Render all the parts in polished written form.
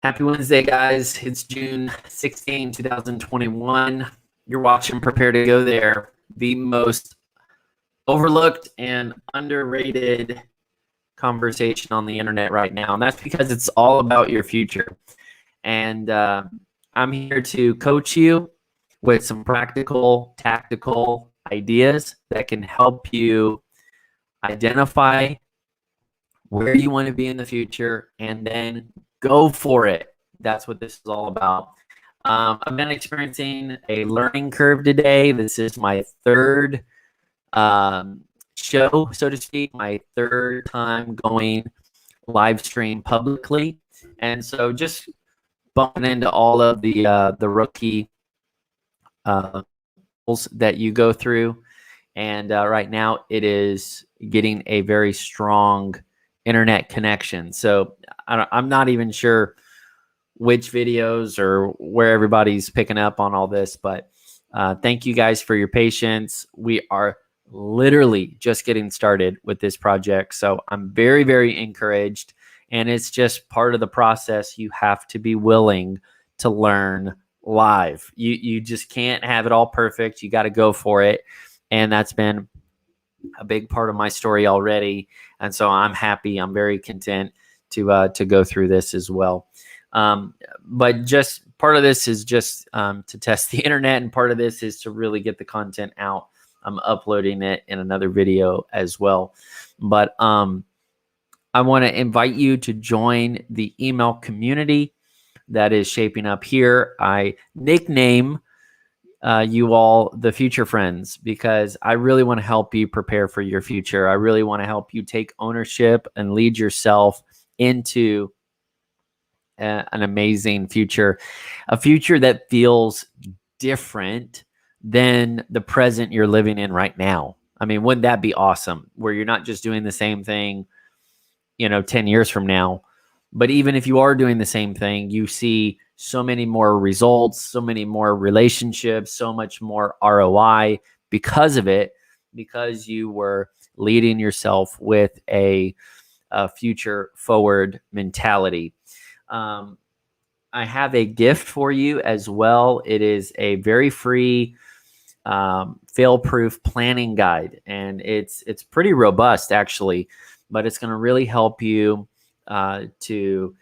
Happy Wednesday, guys. It's June 16, 2021. You're watching Prepare to Go There, the most overlooked and underrated conversation on the internet right now. And that's because it's all about your future. And I'm here to coach you with some practical, tactical ideas that can help you identify where you want to be in the future and then go for it. That's what this is all about. I've been experiencing a learning curve today. This is my third show, so to speak, my third time going live stream publicly. And so just bumping into all of the rookie that you go through. And right now it is getting a very strong internet connection. So I'm not even sure which videos or where everybody's picking up on all this, but thank you guys for your patience. We are literally just getting started with this project. So I'm very, very encouraged, and it's just part of the process. You have to be willing to learn live. You just can't have it all perfect. You got to go for it. And that's been a big part of my story already. And so I'm happy. I'm very content to go through this as well. But just part of this is just to test the internet, and part of this is to really get the content out. I'm uploading it in another video as well. But I want to invite you to join the email community that is shaping up here. I nickname you all the future friends, because I really want to help you prepare for your future. I really want to help you take ownership and lead yourself into an amazing future, a future that feels different than the present you're living in right now. I mean, wouldn't that be awesome? Where you're not just doing the same thing, 10 years from now, but even if you are doing the same thing, you see so many more results, so many more relationships, so much more ROI because of it, because you were leading yourself with a future forward mentality. I have a gift for you as well. It is a very free fail-proof planning guide, and it's pretty robust actually, but it's going to really help you to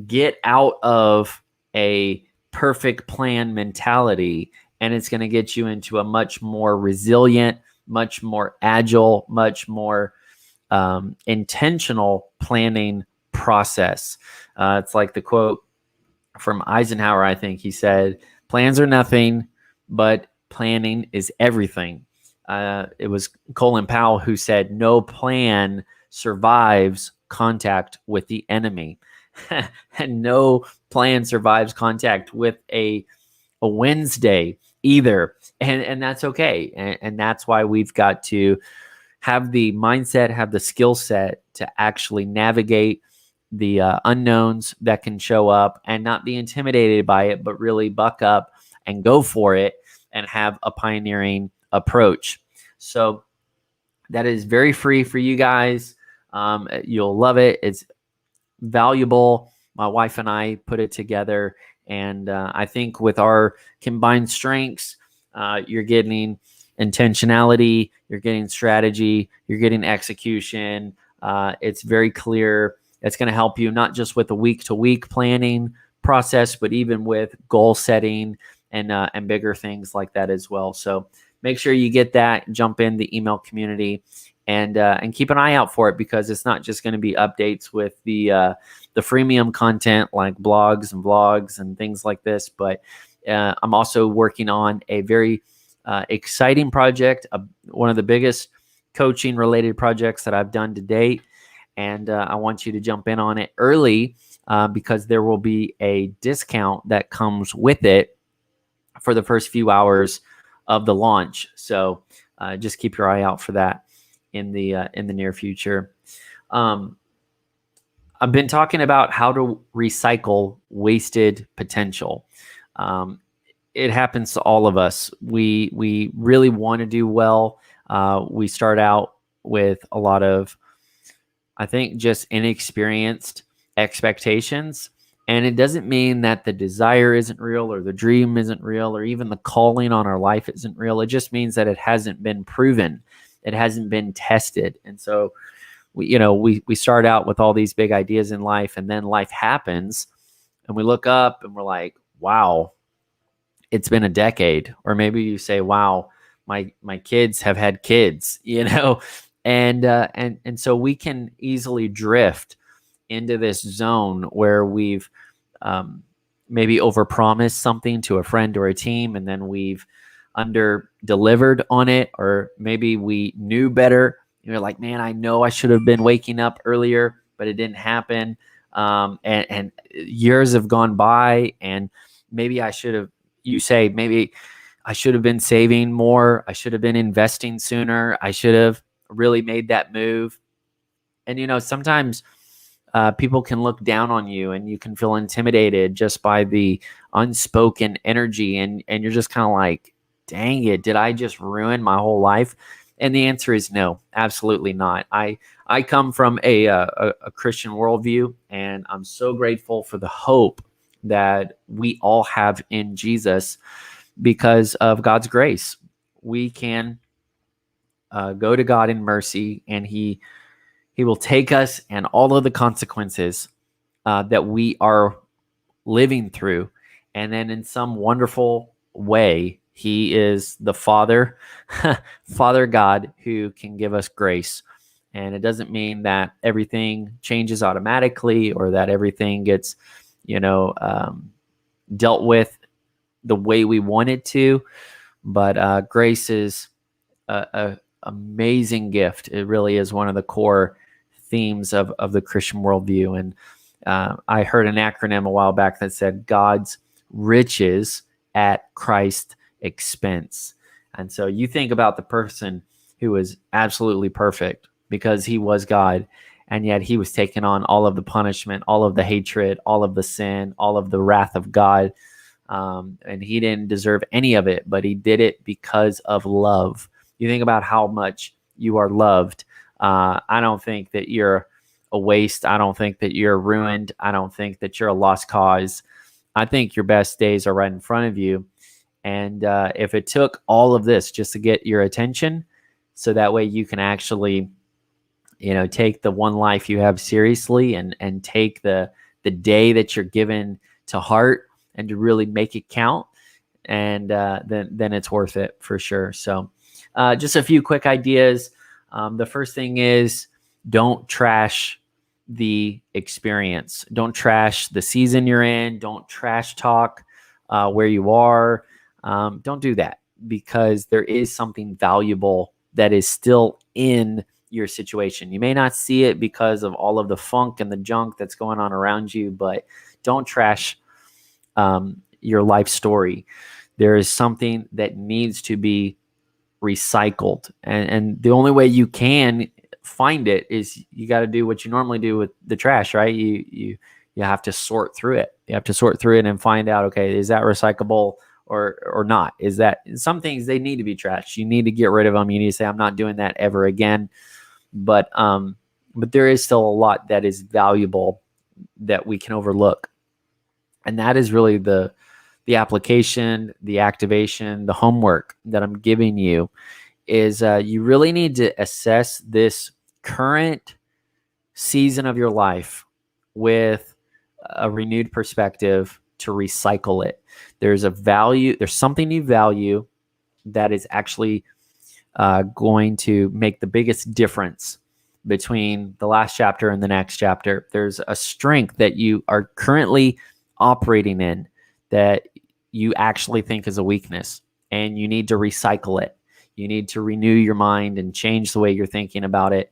get out of a perfect plan mentality, and it's going to get you into a much more resilient, much more agile, much more intentional planning process. It's like the quote from Eisenhower, I think. He said, "Plans are nothing, but planning is everything." It was Colin Powell who said, "No plan survives contact with the enemy." And no plan survives contact with a Wednesday either. And that's okay. And that's why we've got to have the mindset, have the skill set to actually navigate the unknowns that can show up and not be intimidated by it, but really buck up and go for it and have a pioneering approach. So that is very free for you guys. You'll love it. It's valuable. My wife and I put it together, and I think with our combined strengths, you're getting intentionality, you're getting strategy, you're getting execution. It's very clear. It's going to help you not just with the week-to-week planning process, but even with goal setting and bigger things like that as well. So make sure you get that. Jump in the email community and keep an eye out for it, because it's not just going to be updates with the freemium content like blogs and vlogs and things like this, but I'm also working on a very exciting project, one of the biggest coaching related projects that I've done to date. And I want you to jump in on it early because there will be a discount that comes with it for the first few hours of the launch. So just keep your eye out for that in the near future. I've been talking about how to recycle wasted potential. It happens to all of us. We really want to do well. We start out with a lot of, I think, just inexperienced expectations, And it doesn't mean that the desire isn't real or the dream isn't real or even the calling on our life isn't real. It just means that it hasn't been proven. It hasn't been tested. And so we start out with all these big ideas in life, and then life happens and we look up and we're like, wow, it's been a decade. Or maybe you say, wow, my kids have had kids, and so we can easily drift into this zone where we've maybe overpromised something to a friend or a team, and then we've under delivered on it, or maybe we knew better. You're like, man, I know I should have been waking up earlier, but it didn't happen. And years have gone by, and maybe I should have. You say maybe I should have been saving more. I should have been investing sooner. I should have really made that move. And sometimes people can look down on you, and you can feel intimidated just by the unspoken energy, and you're just kind of like, dang it, did I just ruin my whole life? And the answer is no, absolutely not. I come from a Christian worldview, and I'm so grateful for the hope that we all have in Jesus because of God's grace. We can go to God in mercy, and He will take us and all of the consequences that we are living through. And then in some wonderful way, He is the Father, Father God, who can give us grace. And it doesn't mean that everything changes automatically or that everything gets, dealt with the way we want it to. But grace is a amazing gift. It really is one of the core themes of the Christian worldview. And I heard an acronym a while back that said God's riches at Christ's expense. And so you think about the person who was absolutely perfect because He was God, and yet He was taking on all of the punishment, all of the hatred, all of the sin, all of the wrath of God. And He didn't deserve any of it, but He did it because of love. You think about how much you are loved. I don't think that you're a waste. I don't think that you're ruined. I don't think that you're a lost cause. I think your best days are right in front of you. And if it took all of this just to get your attention, so that way you can actually, take the one life you have seriously, and take the day that you're given to heart, and to really make it count, and then it's worth it for sure. So just a few quick ideas. The first thing is, don't trash the experience. Don't trash the season you're in. Don't trash talk where you are. Don't do that, because there is something valuable that is still in your situation. You may not see it because of all of the funk and the junk that's going on around you, but don't trash your life story. There is something that needs to be recycled, and the only way you can find it is you got to do what you normally do with the trash, right? You have to sort through it. You have to sort through it and find out, okay, is that recyclable or not? Is that some things, they need to be trashed? You need to get rid of them. You need to say, I'm not doing that ever again. But there is still a lot that is valuable that we can overlook, and that is really the application, the activation, the homework that I'm giving you is you really need to assess this current season of your life with a renewed perspective to recycle it. There's something you value that is actually going to make the biggest difference between the last chapter and the next chapter. There's a strength that you are currently operating in that you actually think is a weakness, and you need to recycle it. You need to renew your mind and change the way you're thinking about it.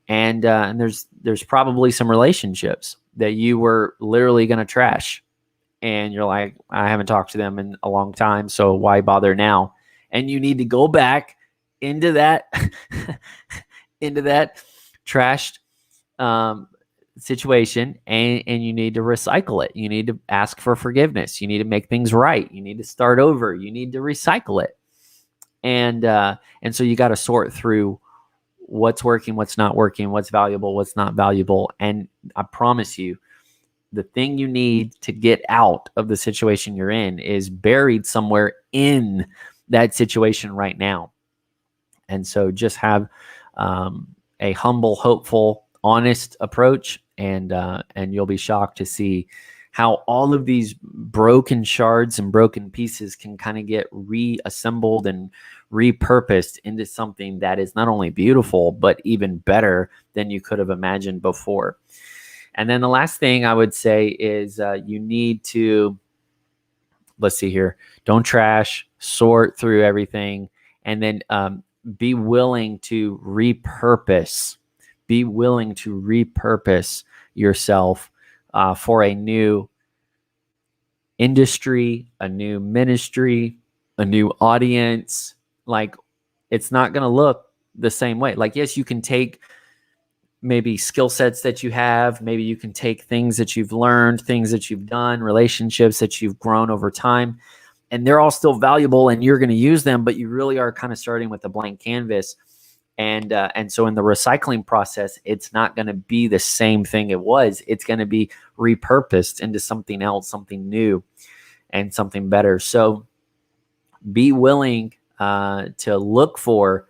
And there's probably some relationships that you were literally going to trash, and you're like, I haven't talked to them in a long time, so why bother now? And you need to go back into that into that trashed situation, and you need to recycle it. You need to ask for forgiveness. You need to make things right. You need to start over. You need to recycle it. And so you got to sort through what's working, what's not working, what's valuable, what's not valuable. And I promise you, the thing you need to get out of the situation you're in is buried somewhere in that situation right now. And so just have a humble, hopeful, honest approach, and you'll be shocked to see how all of these broken shards and broken pieces can kind of get reassembled and repurposed into something that is not only beautiful, but even better than you could have imagined before. And then the last thing I would say is you need to, let's see here, don't trash, sort through everything, and then be willing to repurpose. Be willing to repurpose yourself for a new industry, a new ministry, a new audience. Like, it's not going to look the same way. Like, yes, you can take maybe skill sets that you have. Maybe you can take things that you've learned, things that you've done, relationships that you've grown over time, and they're all still valuable and you're going to use them, but you really are kind of starting with a blank canvas. And so in the recycling process, it's not going to be the same thing it was. It's going to be repurposed into something else, something new, and something better. So be willing to look for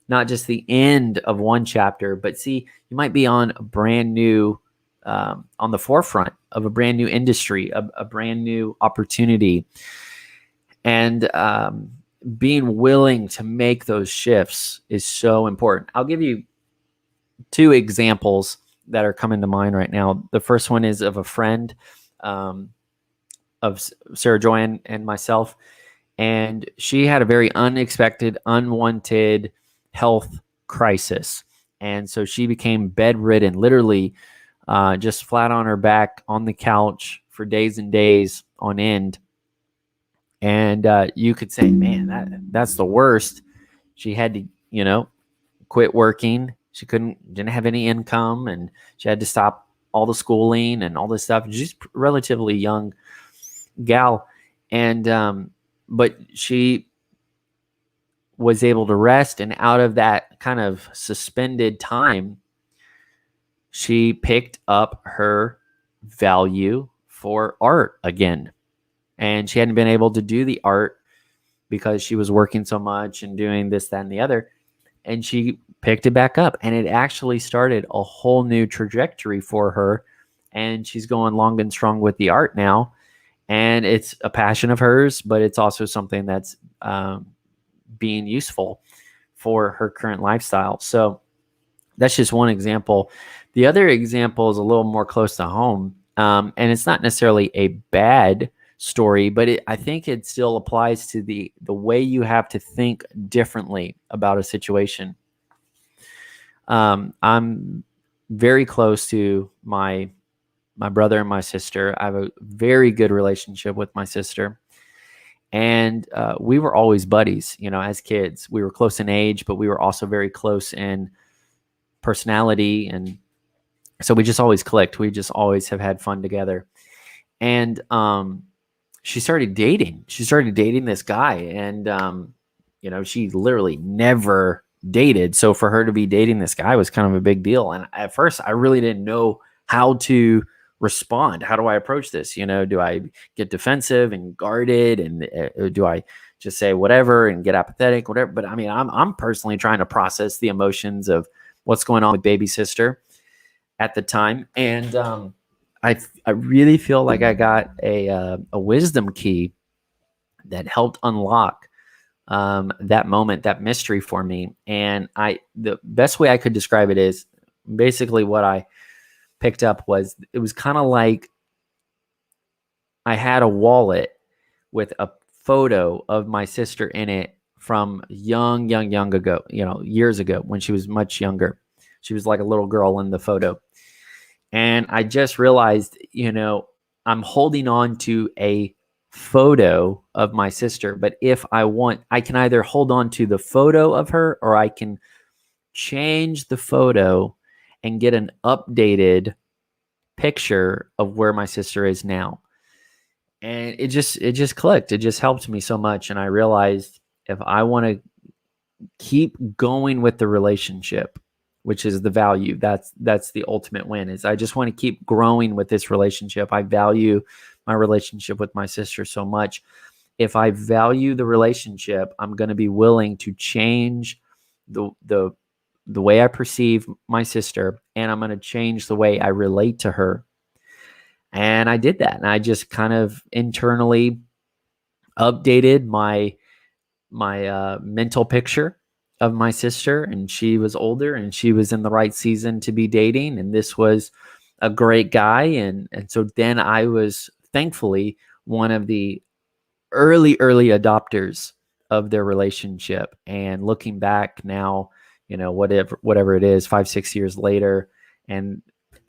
not just the end of one chapter, but see, you might be on a brand new, on the forefront of a brand new industry, a brand new opportunity. And being willing to make those shifts is so important. I'll give you two examples that are coming to mind right now. The first one is of a friend of Sarah Joy and myself. And she had a very unexpected, unwanted health crisis. And so she became bedridden, literally just flat on her back on the couch for days and days on end. And you could say, man, that's the worst. She had to, quit working. She didn't have any income, and she had to stop all the schooling and all this stuff. And she's a relatively young gal. And, but she was able to rest, and out of that kind of suspended time, she picked up her value for art again. And she hadn't been able to do the art because she was working so much and doing this, that, and the other. And she picked it back up, and it actually started a whole new trajectory for her. And she's going long and strong with the art now. And it's a passion of hers, but it's also something that's being useful for her current lifestyle. So that's just one example. The other example is a little more close to home. And it's not necessarily a bad story, but I think it still applies to the way you have to think differently about a situation. I'm very close to my brother and my sister. I have a very good relationship with my sister. And we were always buddies, as kids. We were close in age, but we were also very close in personality. And so we just always clicked. We just always have had fun together. And she started dating. She started dating this guy. And, she literally never dated. So for her to be dating this guy was kind of a big deal. And at first, I really didn't know how to respond. How do I approach this? Do I get defensive and guarded, and do I just say whatever and get apathetic, whatever? But I mean, I'm personally trying to process the emotions of what's going on with baby sister at the time. And I really feel like I got a wisdom key that helped unlock that moment, that mystery for me. And the best way I could describe it is basically what I picked up was, it was kind of like I had a wallet with a photo of my sister in it from young ago, years ago, when she was much younger. She was like a little girl in the photo. And I just realized, I'm holding on to a photo of my sister, but if I want, I can either hold on to the photo of her, or I can change the photo and get an updated picture of where my sister is now. And it just clicked. It just helped me so much. And I realized, if I want to keep going with the relationship, which is the value. That's the ultimate win. Is I just want to keep growing with this relationship. I value my relationship with my sister so much. If I value the relationship, I'm going to be willing to change the way I perceive my sister, and I'm going to change the way I relate to her. And I did that. And I just kind of internally updated my mental picture of my sister, and she was older and she was in the right season to be dating, and this was a great guy. And so then I was thankfully one of the early adopters of their relationship. And looking back now, whatever it is, 5-6 years later, and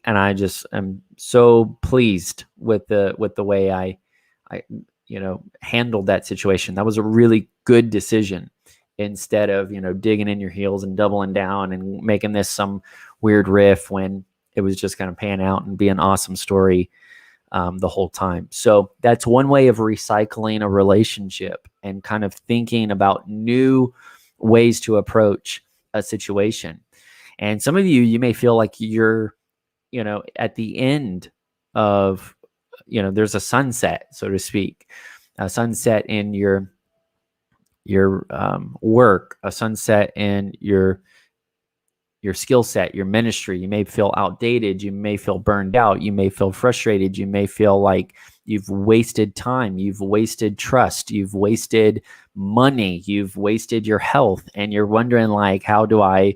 I just am so pleased with the way I handled that situation. That was a really good decision, instead of digging in your heels and doubling down and making this some weird riff, when it was just going to pan out and be an awesome story the whole time. So that's one way of recycling a relationship and kind of thinking about new ways to approach a situation. And some of you may feel like you're at the end of there's a sunset, so to speak, a sunset in your work, a sunset in your skill set, your ministry. You may feel outdated. You may feel burned out. You may feel frustrated. You may feel like you've wasted time. You've wasted trust. You've wasted money. You've wasted your health, and you're wondering, like, how do I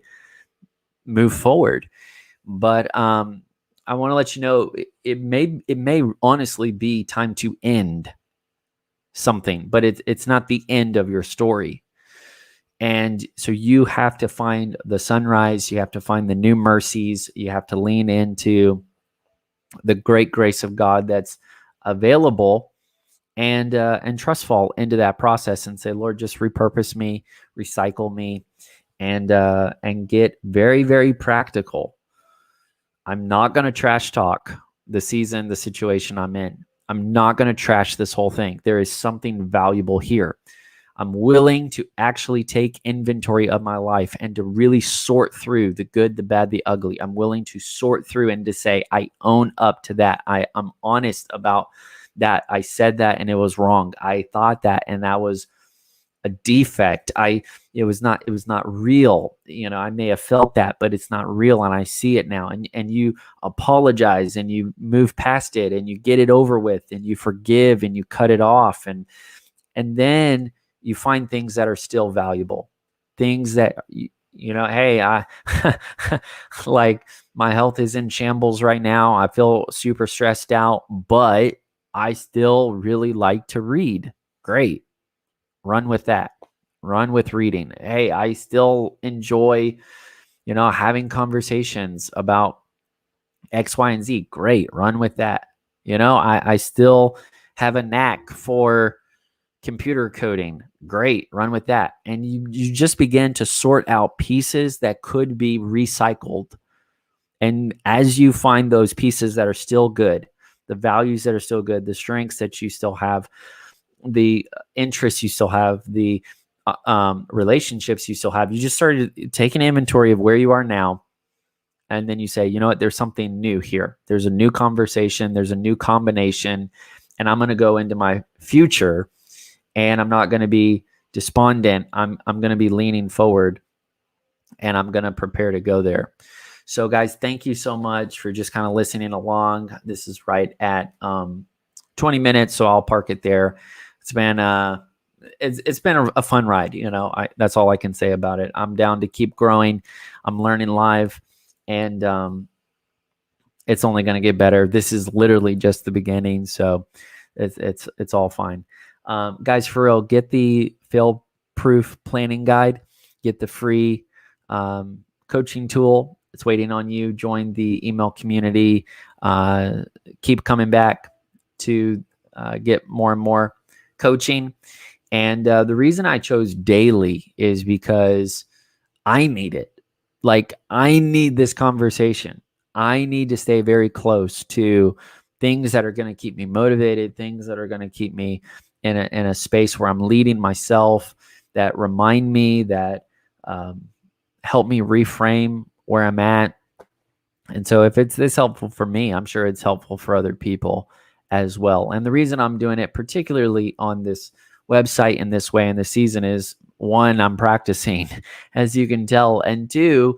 move forward? But I want to let you know, it may honestly be time to end something, but it's not the end of your story. And so you have to find the sunrise. You have to find the new mercies. You have to lean into the great grace of God that's available, and trust fall into that process and say, Lord, just repurpose me, recycle me, and get very, very practical. I'm not going to trash talk the season, the situation I'm in. I'm not going to trash this whole thing. There is something valuable here. I'm willing to actually take inventory of my life and to really sort through the good, the bad, the ugly. I'm willing to sort through and to say, I own up to that. I'm honest about that. I said that and it was wrong. I thought that and that was a defect. It was not real. I may have felt that, but it's not real. And I see it now. And you apologize and you move past it and you get it over with and you forgive and you cut it off. And then you find things that are still valuable, things that, hey, I like my health is in shambles right now. I feel super stressed out, but I still really like to read. Great. Run with that. Run with reading. Hey, I still enjoy, having conversations about X, Y, and Z. Great. Run with that. I still have a knack for computer coding. Great. Run with that. And you just begin to sort out pieces that could be recycled. And as you find those pieces that are still good, the values that are still good, the strengths that you still have, the interests you still have, the relationships you still have, you just started taking inventory of where you are now. And then you say, you know what, there's something new here. There's a new conversation. There's a new combination. And I'm going to go into my future, and I'm not going to be despondent. I'm going to be leaning forward, and I'm going to prepare to go there. So guys, thank you so much for just kind of listening along. This is right at 20 minutes. So I'll park it there. It's been a fun ride. That's all I can say about it. I'm down to keep growing. I'm learning live, and it's only going to get better. This is literally just the beginning. So it's all fine. Guys, for real, get the fail-proof planning guide, get the free coaching tool. It's waiting on you. Join the email community. Keep coming back to get more and more coaching. And the reason I chose daily is because I need it. Like, I need this conversation. I need to stay very close to things that are going to keep me motivated, things that are going to keep me in a space where I'm leading myself, that remind me, that help me reframe where I'm at. And so if it's this helpful for me, I'm sure it's helpful for other people as well. And the reason I'm doing it particularly on this website in this way in this season is, one, I'm practicing, as you can tell, and two,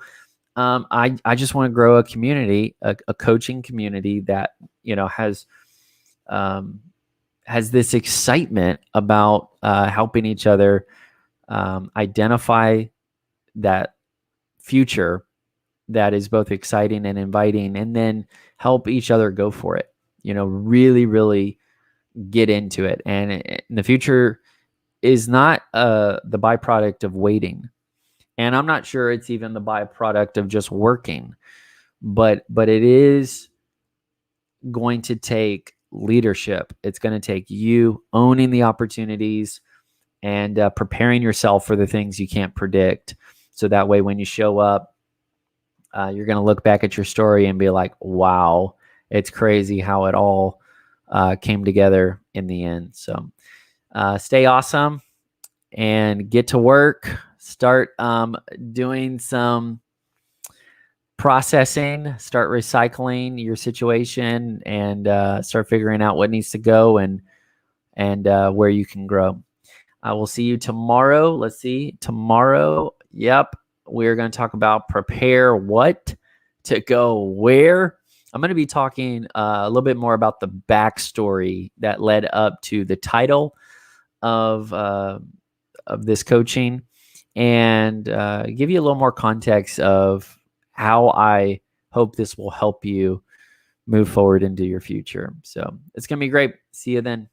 I just want to grow a community, a coaching community that, you know, has this excitement about helping each other identify that future that is both exciting and inviting, and then help each other go for it. You know, really, really get into it. And the future is not the byproduct of waiting. And I'm not sure it's even the byproduct of just working, but it is going to take leadership. It's going to take you owning the opportunities and preparing yourself for the things you can't predict. So that way, when you show up, you're going to look back at your story and be like, wow, it's crazy how it all came together in the end. So stay awesome and get to work. Start doing some processing, start recycling your situation, and start figuring out what needs to go and where you can grow. I will see you tomorrow. Let's see. Tomorrow, yep, we're going to talk about prepare what to go where. I'm going to be talking a little bit more about the backstory that led up to the title of this coaching, and give you a little more context of how I hope this will help you move forward into your future. So it's going to be great. See you then.